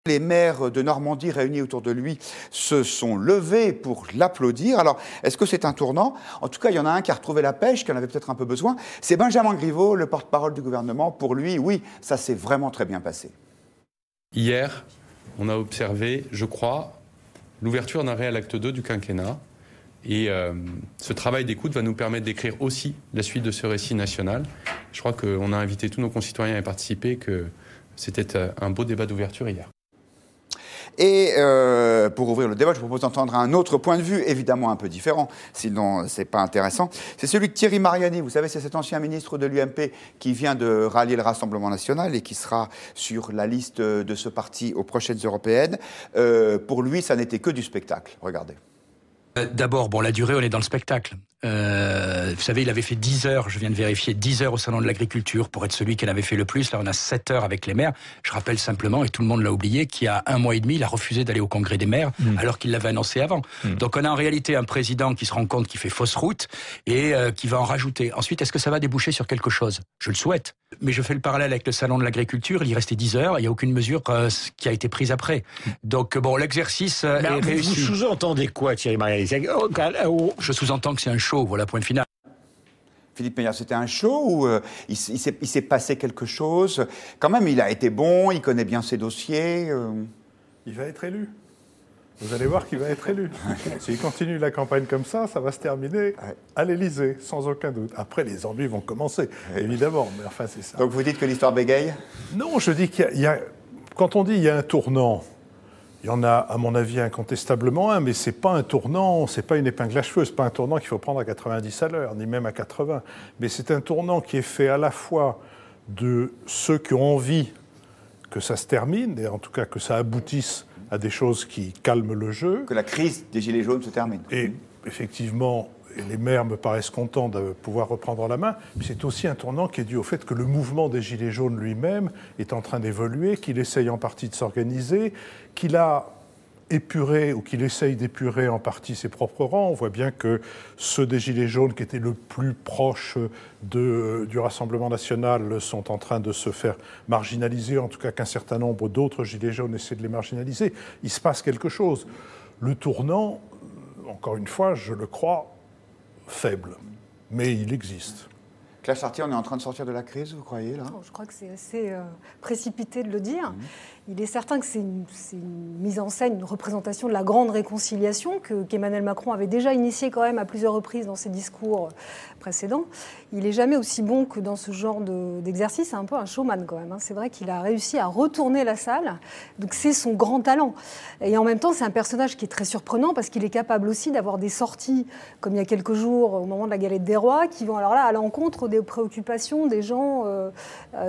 Les maires de Normandie réunis autour de lui se sont levés pour l'applaudir. Alors, est-ce que c'est un tournant? En tout cas, il y en a un qui a retrouvé la pêche, qui en avait peut-être un peu besoin. C'est Benjamin Griveaux, le porte-parole du gouvernement. Pour lui, oui, ça s'est vraiment très bien passé. Hier, on a observé, je crois, l'ouverture d'un réel acte 2 du quinquennat. Et ce travail d'écoute va nous permettre d'écrire aussi la suite de ce récit national. Je crois qu'on a invité tous nos concitoyens à y participer, que c'était un beau débat d'ouverture hier. Et pour ouvrir le débat, je propose d'entendre un autre point de vue, évidemment un peu différent, sinon c'est pas intéressant. C'est celui de Thierry Mariani. Vous savez, c'est cet ancien ministre de l'UMP qui vient de rallier le Rassemblement national et qui sera sur la liste de ce parti aux prochaines européennes. Pour lui, ça n'était que du spectacle. Regardez. D'abord, bon, la durée, on est dans le spectacle. Vous savez, il avait fait 10 heures, je viens de vérifier, 10 heures au Salon de l'Agriculture pour être celui qui en avait fait le plus. Là, on a 7 heures avec les maires. Je rappelle simplement, et tout le monde l'a oublié, qu'il y a 1 mois et demi, il a refusé d'aller au Congrès des maires, alors qu'il l'avait annoncé avant. Donc, on a en réalité un président qui se rend compte qu'il fait fausse route et qui va en rajouter. Ensuite, est-ce que ça va déboucher sur quelque chose? Je le souhaite. Mais je fais le parallèle avec le Salon de l'Agriculture. Il y restait 10 heures. Il n'y a aucune mesure qui a été prise après. Donc, bon, l'exercice est réussi. Vous sous-entendez quoi, Thierry Mariani? Je sous-entends que c'est un show. Voilà, point final. Philippe Meillat, c'était un show ou il s'est passé quelque chose? Quand même, il a été bon, il connaît bien ses dossiers. Il va être élu. Vous allez voir qu'il va être élu. S'il continue la campagne comme ça va se terminer à l'Élysée, sans aucun doute. Après, les ennuis vont commencer, évidemment, mais enfin, c'est ça. Donc vous dites que l'histoire bégaye? Non, je dis qu'il y a... Quand on dit qu'il y a un tournant, il y en a, à mon avis, incontestablement un, mais ce n'est pas un tournant, ce n'est pas une épingle à cheveux, ce n'est pas un tournant qu'il faut prendre à 90 à l'heure, ni même à 80. Mais c'est un tournant qui est fait à la fois de ceux qui ont envie que ça se termine, et en tout cas que ça aboutisse à des choses qui calment le jeu. Que la crise des Gilets jaunes se termine. Et effectivement, les maires me paraissent contents de pouvoir reprendre la main, mais c'est aussi un tournant qui est dû au fait que le mouvement des Gilets jaunes lui-même est en train d'évoluer, qu'il essaye en partie de s'organiser, qu'il a épuré ou qu'il essaye d'épurer en partie ses propres rangs. On voit bien que ceux des Gilets jaunes qui étaient le plus proches du Rassemblement national sont en train de se faire marginaliser, en tout cas qu'un certain nombre d'autres Gilets jaunes essaient de les marginaliser. Il se passe quelque chose. Le tournant, encore une fois, je le crois, faible, mais il existe. Claire Chartier, on est en train de sortir de la crise, vous croyez, là? Je crois que c'est assez précipité de le dire. Il est certain que c'est une mise en scène, une représentation de la grande réconciliation qu'Emmanuel Macron avait déjà initiée quand même à plusieurs reprises dans ses discours précédents. Il n'est jamais aussi bon que dans ce genre d'exercice. C'est un peu un showman quand même. C'est vrai qu'il a réussi à retourner la salle. Donc c'est son grand talent. Et en même temps, c'est un personnage qui est très surprenant parce qu'il est capable aussi d'avoir des sorties, comme il y a quelques jours au moment de la galette des rois, qui vont alors là à l'encontre des préoccupations des gens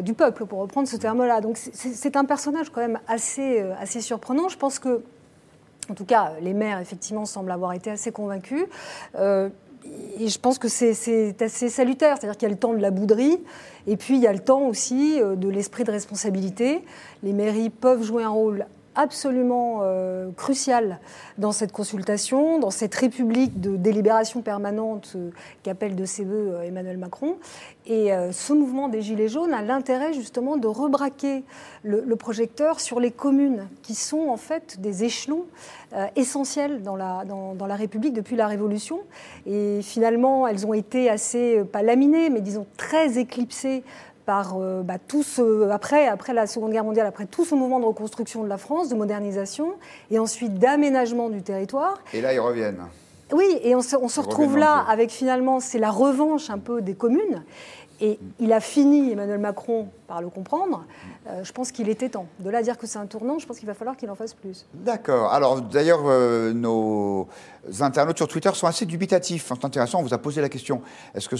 du peuple, pour reprendre ce terme-là. Donc c'est un personnage quand même assez surprenant. Je pense que, en tout cas, les maires, effectivement, semblent avoir été assez convaincus. Et je pense que c'est assez salutaire, c'est-à-dire qu'il y a le temps de la bouderie, et puis il y a le temps aussi de l'esprit de responsabilité. Les mairies peuvent jouer un rôle absolument crucial dans cette consultation, dans cette république de délibération permanente qu'appelle de ses voeux Emmanuel Macron. Et ce mouvement des Gilets jaunes a l'intérêt justement de rebraquer le projecteur sur les communes, qui sont en fait des échelons essentiels dans la République depuis la Révolution. Et finalement, elles ont été assez, pas laminées, mais disons très éclipsées par après la Seconde Guerre mondiale, après tout ce mouvement de reconstruction de la France, de modernisation, et ensuite d'aménagement du territoire. Et là, ils reviennent. Oui, et on se retrouve là avec finalement, c'est la revanche un peu des communes. Et il a fini, Emmanuel Macron, par le comprendre. Je pense qu'il était temps. De là à dire que c'est un tournant, je pense qu'il va falloir qu'il en fasse plus. D'accord. Alors, d'ailleurs, nos internautes sur Twitter sont assez dubitatifs. C'est intéressant, on vous a posé la question. Est-ce que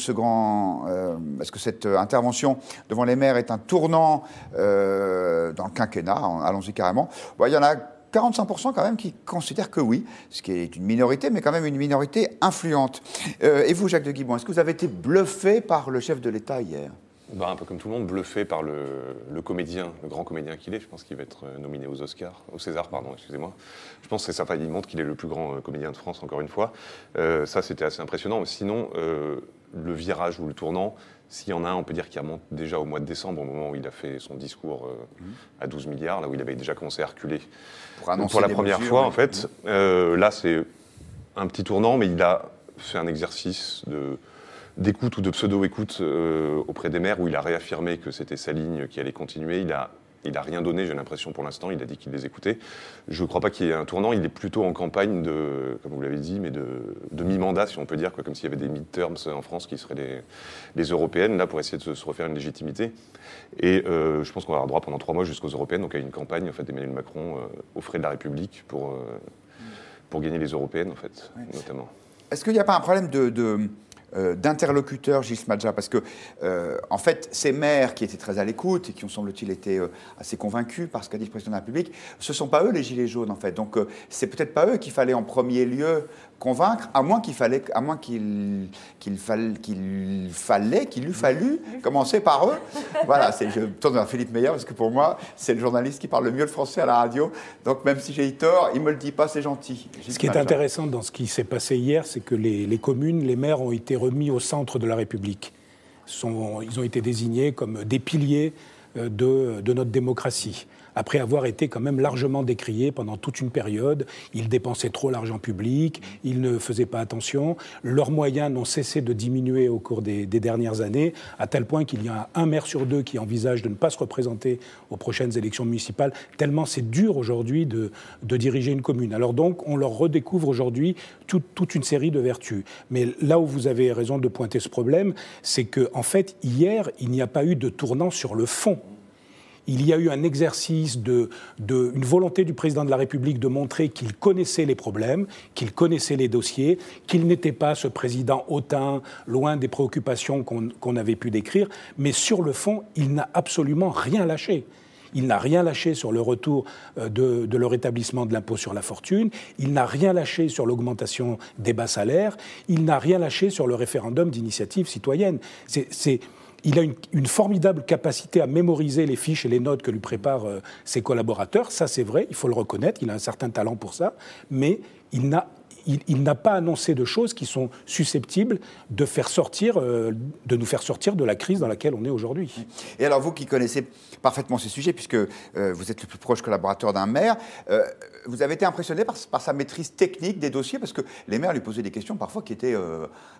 cette intervention devant les maires est un tournant dans le quinquennat? Allons-y carrément. Bon, il y en a 45% quand même qui considèrent que oui, ce qui est une minorité, mais quand même une minorité influente. Et vous, Jacques de Guibon, est-ce que vous avez été bluffé par le chef de l'État hier? Un peu comme tout le monde, bluffé par le comédien, le grand comédien qu'il est. Je pense qu'il va être nominé aux César, excusez-moi. Je pense que c'est ça, il montre qu'il est le plus grand comédien de France, encore une fois. Ça, c'était assez impressionnant. Mais sinon, le virage ou le tournant, s'il y en a un, on peut dire qu'il remonte déjà au mois de décembre, au moment où il a fait son discours à 12 milliards, là où il avait déjà commencé à reculer pour la première fois, en fait. Là, c'est un petit tournant, mais il a fait un exercice d'écoute ou de pseudo-écoute auprès des maires, où il a réaffirmé que c'était sa ligne qui allait continuer. Il a rien donné, j'ai l'impression, pour l'instant. Il a dit qu'il les écoutait. Je ne crois pas qu'il y ait un tournant. Il est plutôt en campagne comme vous l'avez dit, mais de mi-mandat, si on peut dire, comme s'il y avait des mid-terms en France qui seraient les européennes, là, pour essayer de se refaire une légitimité. Et je pense qu'on va avoir droit pendant 3 mois jusqu'aux européennes, donc à une campagne, en fait, d'Emmanuel Macron aux frais de la République pour gagner les européennes, en fait, notamment. Est-ce qu'il n'y a pas un problème d'interlocuteurs, Gilles Smadja, parce que, en fait, ces maires qui étaient très à l'écoute et qui ont, semble-t-il, été assez convaincus par ce qu'a dit le président de la République, ce ne sont pas eux les gilets jaunes, en fait. Donc, c'est peut-être pas eux qu'il fallait en premier lieu convaincre, à moins qu'il eût fallu commencer par eux. Voilà, je tourne vers Philippe Meyer, parce que pour moi, c'est le journaliste qui parle le mieux le français à la radio. Donc, même si j'ai eu tort, il ne me le dit pas, c'est gentil. Ce qui est intéressant dans ce qui s'est passé hier, c'est que les communes, les maires ont été remis au centre de la République. Ils ont été désignés comme des piliers de notre démocratie. Après avoir été quand même largement décriés pendant toute une période. Ils dépensaient trop l'argent public, ils ne faisaient pas attention. Leurs moyens n'ont cessé de diminuer au cours des dernières années, à tel point qu'il y a un maire sur 2 qui envisage de ne pas se représenter aux prochaines élections municipales, tellement c'est dur aujourd'hui de diriger une commune. Alors donc, on leur redécouvre aujourd'hui toute une série de vertus. Mais là où vous avez raison de pointer ce problème, c'est qu'en fait, hier, il n'y a pas eu de tournant sur le fond. Il y a eu un exercice une volonté du président de la République de montrer qu'il connaissait les problèmes, qu'il connaissait les dossiers, qu'il n'était pas ce président hautain, loin des préoccupations qu'on avait pu décrire, mais sur le fond, il n'a absolument rien lâché. Il n'a rien lâché sur le retour de leur établissement de l'impôt sur la fortune, il n'a rien lâché sur l'augmentation des bas salaires, il n'a rien lâché sur le référendum d'initiative citoyenne. Il a une formidable capacité à mémoriser les fiches et les notes que lui préparent ses collaborateurs. Ça, c'est vrai, il faut le reconnaître. Il a un certain talent pour ça. Mais il n'a pas annoncé de choses qui sont susceptibles de nous faire sortir de la crise dans laquelle on est aujourd'hui. Et alors, vous qui connaissez parfaitement ces sujets, puisque vous êtes le plus proche collaborateur d'un maire, vous avez été impressionné par sa maîtrise technique des dossiers, parce que les maires lui posaient des questions parfois qui étaient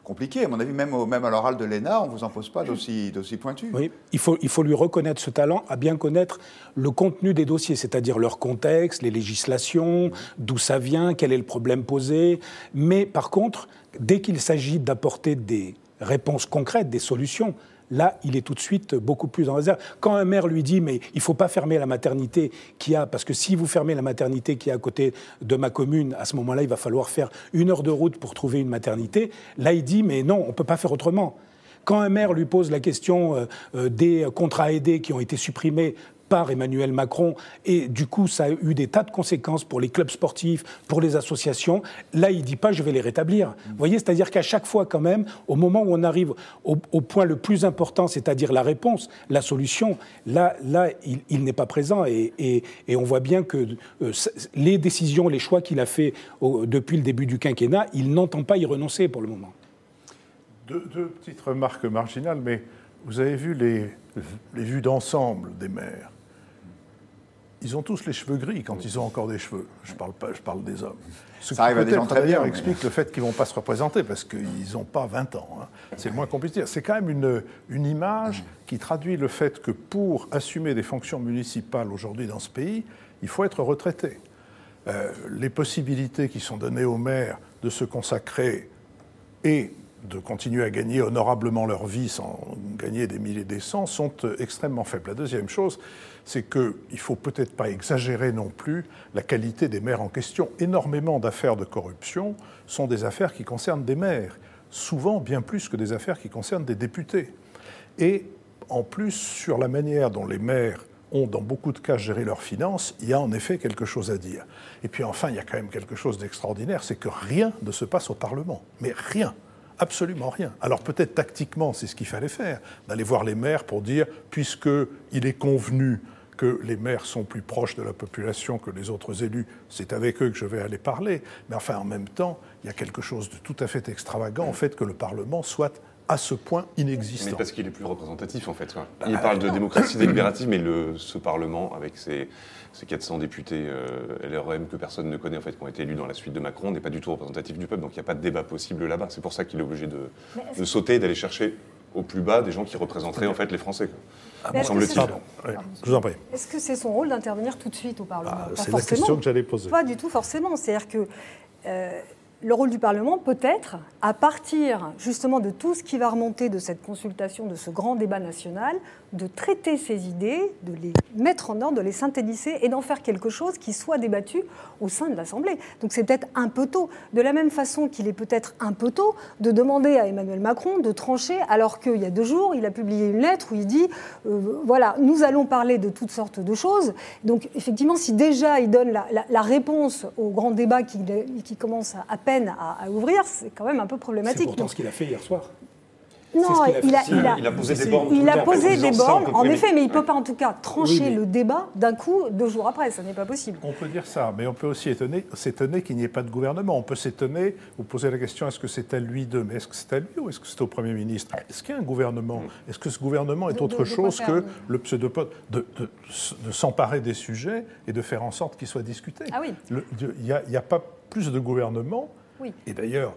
compliquées. À mon avis, même à l'oral de l'ENA, on ne vous en pose pas d'aussi pointus. Oui, il faut lui reconnaître ce talent, à bien connaître le contenu des dossiers, c'est-à-dire leur contexte, les législations, d'où ça vient, quel est le problème posé. Mais par contre, dès qu'il s'agit d'apporter des réponses concrètes, des solutions, là, il est tout de suite beaucoup plus en réserve. Quand un maire lui dit « mais il ne faut pas fermer la maternité qu'il y a, parce que si vous fermez la maternité qui est à côté de ma commune, à ce moment-là, il va falloir faire 1 heure de route pour trouver une maternité », là, il dit « mais non, on ne peut pas faire autrement ». Quand un maire lui pose la question des contrats aidés qui ont été supprimés par Emmanuel Macron, et du coup, ça a eu des tas de conséquences pour les clubs sportifs, pour les associations. Là, il ne dit pas « je vais les rétablir ». Vous voyez, c'est-à-dire qu'à chaque fois, quand même, au moment où on arrive au point le plus important, c'est-à-dire la réponse, la solution, là il n'est pas présent. Et on voit bien que les décisions, les choix qu'il a faits depuis le début du quinquennat, il n'entend pas y renoncer pour le moment. Deux petites remarques marginales, mais vous avez vu les vues d'ensemble des maires. Ils ont tous les cheveux gris quand ils ont encore des cheveux. Je parle des hommes. Ce ça arrive à des gens très bien. Explique le fait qu'ils ne vont pas se représenter parce qu'ils n'ont pas 20 ans. Hein. C'est le moins qu'on puisse dire. C'est quand même une image qui traduit le fait que pour assumer des fonctions municipales aujourd'hui dans ce pays, il faut être retraité. Les possibilités qui sont données aux maires de se consacrer et de continuer à gagner honorablement leur vie sans gagner des milliers des cents sont extrêmement faibles. La deuxième chose, c'est qu'il ne faut peut-être pas exagérer non plus la qualité des maires en question. Énormément d'affaires de corruption sont des affaires qui concernent des maires, souvent bien plus que des affaires qui concernent des députés. Et en plus, sur la manière dont les maires ont dans beaucoup de cas géré leurs finances, il y a en effet quelque chose à dire. Et puis enfin, il y a quand même quelque chose d'extraordinaire, c'est que rien ne se passe au Parlement. Mais rien. Absolument rien. Alors peut-être tactiquement, c'est ce qu'il fallait faire, d'aller voir les maires pour dire, puisqu'il est convenu que les maires sont plus proches de la population que les autres élus, c'est avec eux que je vais aller parler. Mais enfin, en même temps, il y a quelque chose de tout à fait extravagant, en fait, que le Parlement soit à ce point inexistant. Mais parce qu'il est plus représentatif, en fait. Quoi. Il parle de démocratie délibérative, mais ce Parlement, avec ses 400 députés LREM que personne ne connaît, en fait, qui ont été élus dans la suite de Macron, n'est pas du tout représentatif du peuple, donc il n'y a pas de débat possible là-bas. C'est pour ça qu'il est obligé de sauter, d'aller chercher au plus bas des gens qui représenteraient, en fait, les Français. Semble-t-il. Pardon, je vous en prie. Est-ce que c'est son rôle d'intervenir tout de suite au Parlement? Pas C'est la forcément. question que j'allais poser. Pas du tout forcément. C'est-à-dire que le rôle du Parlement peut être, à partir justement de tout ce qui va remonter de cette consultation, de ce grand débat national, de traiter ces idées, de les mettre en ordre, de les synthétiser et d'en faire quelque chose qui soit débattu au sein de l'Assemblée. Donc c'est peut-être un peu tôt. De la même façon qu'il est peut-être un peu tôt de demander à Emmanuel Macron de trancher, alors qu'il y a 2 jours, il a publié une lettre où il dit voilà, nous allons parler de toutes sortes de choses. Donc effectivement, si déjà il donne la réponse au grand débat qui commence à peine à ouvrir, c'est quand même un peu problématique. C'est pourtant ce qu'il a fait hier soir. Non, il a posé des bornes. Il a posé des bornes, en Oui, effet, mais il ne peut pas en tout cas trancher le débat d'un coup 2 jours après, ça n'est pas possible. On peut dire ça, mais on peut aussi s'étonner qu'il n'y ait pas de gouvernement. On peut s'étonner, vous posez la question, est-ce que c'est à lui de, mais est-ce que c'est à lui ou est-ce que c'est au Premier ministre? Est-ce qu'il y a un gouvernement? Est-ce que ce gouvernement est autre chose que le pseudopode de s'emparer des sujets et de faire en sorte qu'ils soient discutés? Ah oui. Il n'y a pas plus de gouvernement. Oui. Et d'ailleurs,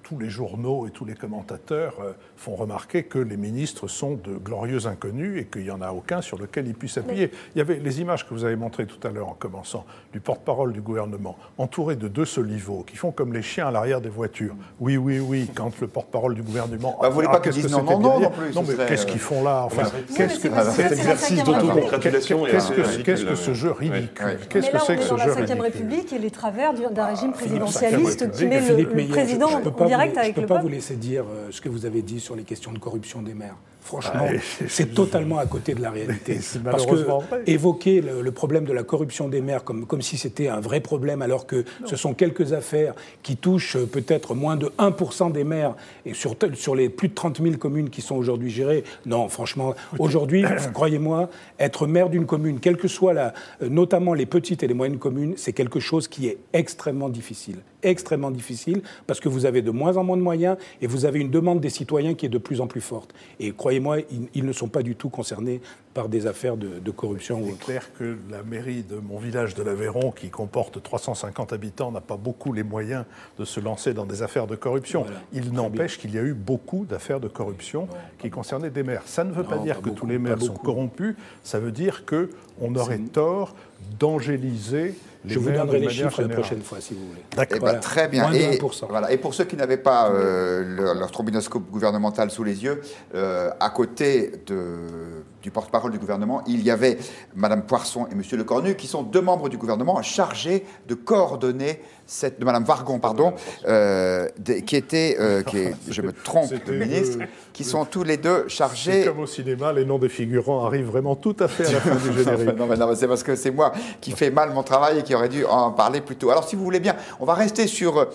tous les journaux et tous les commentateurs font remarquer que les ministres sont de glorieux inconnus et qu'il n'y en a aucun sur lequel ils puissent s'appuyer. Il y avait les images que vous avez montrées tout à l'heure en commençant, du porte-parole du gouvernement, entouré de 2 soliveaux qui font comme les chiens à l'arrière des voitures. Oui, oui, oui, quand le porte-parole du gouvernement... Vous ne voulez pas qu'ils disent non, non, non, non plus. Non, mais qu'est-ce qu'ils font là? Enfin, qu'est-ce que cet exercice d'autocongratulation qu'est-ce que ce jeu ridicule? Qu'est-ce que c'est que ce jeu ridicule? Mais là, on est dans la 5e République et les travers d'un régime présidentialiste qui met Philippe le Meillet, président en direct avec je le ne peux pas peuple. vous laisser dire ce que vous avez dit sur les questions de corruption des maires. Franchement, c'est totalement à côté de la réalité. Parce que évoquer le problème de la corruption des maires comme si c'était un vrai problème, alors que ce sont quelques affaires qui touchent peut-être moins de 1% des maires, et sur les plus de 30 000 communes qui sont aujourd'hui gérées, non, franchement, aujourd'hui, croyez-moi, être maire d'une commune, quelle que soit notamment les petites et les moyennes communes, c'est quelque chose qui est extrêmement difficile, parce que vous avez de moins en moins de moyens et vous avez une demande des citoyens qui est de plus en plus forte. Et croyez-moi, ils ne sont pas du tout concernés par des affaires de corruption. C'est clair que la mairie de mon village de l'Aveyron, qui comporte 350 habitants, n'a pas beaucoup les moyens de se lancer dans des affaires de corruption. Voilà. Il n'empêche qu'il y a eu beaucoup d'affaires de corruption qui concernaient des maires. Ça ne veut pas dire que tous les maires sont corrompus, ça veut dire qu'on aurait tort d'angéliser les Je vous maires donnerai de les manière chiffres la générale. prochaine fois, si vous voulez. D'accord. Voilà. Très bien. Moins de 1%. Et pour ceux qui n'avaient pas leur trombinoscope gouvernemental sous les yeux, à côté du porte-parole du gouvernement, il y avait Mme Poirson et M. Lecornu, qui sont 2 membres du gouvernement chargés de coordonner de Mme Vargon, pardon, qui était, je me trompe, le ministre, qui sont tous les 2 chargés... C'est comme au cinéma, les noms des figurants arrivent vraiment tout à fait à la fin du générique. non, c'est parce que c'est moi qui fais mal mon travail et qui aurait dû en parler plus tôt. Alors, si vous voulez bien, on va rester sur